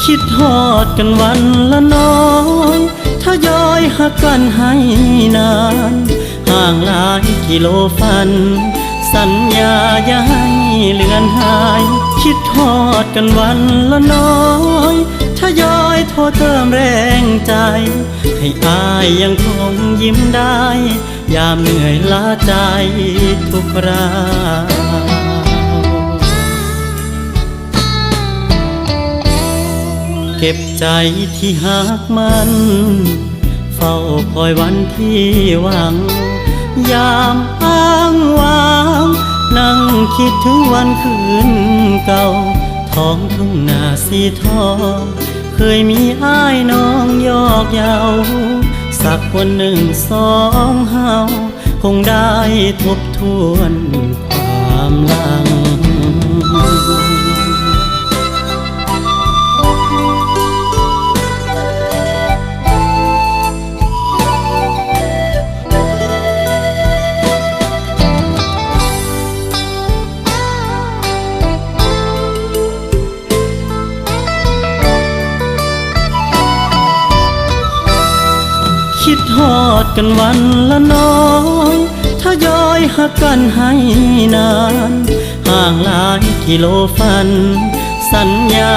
คิดฮอดกันวันละน้อยทยอยหักกันให้นานห่างหลายกิโลฟันสัญญาอย่าให้เลือนหายคิดฮอดกันวันละน้อยทยอยโทรเติมแรงใจให้อายยังคงยิ้มได้ยามเหนื่อยล้าใจทุกครา เก็บใจที่หักมันเฝ้าคอยวันที่หวังยามอ้างว้างนั่งคิดถึงวันคืนเก่าท้องทุ่งนาสีทองเคยมีอ้ายน้องยอกเย้าสักวันหนึ่งสองเฮาคงได้ทบทวนความหลังคิดฮอดกันวันละน้อยทยอยหักกันให้นานห่างหลายกิโลฟันสัญญา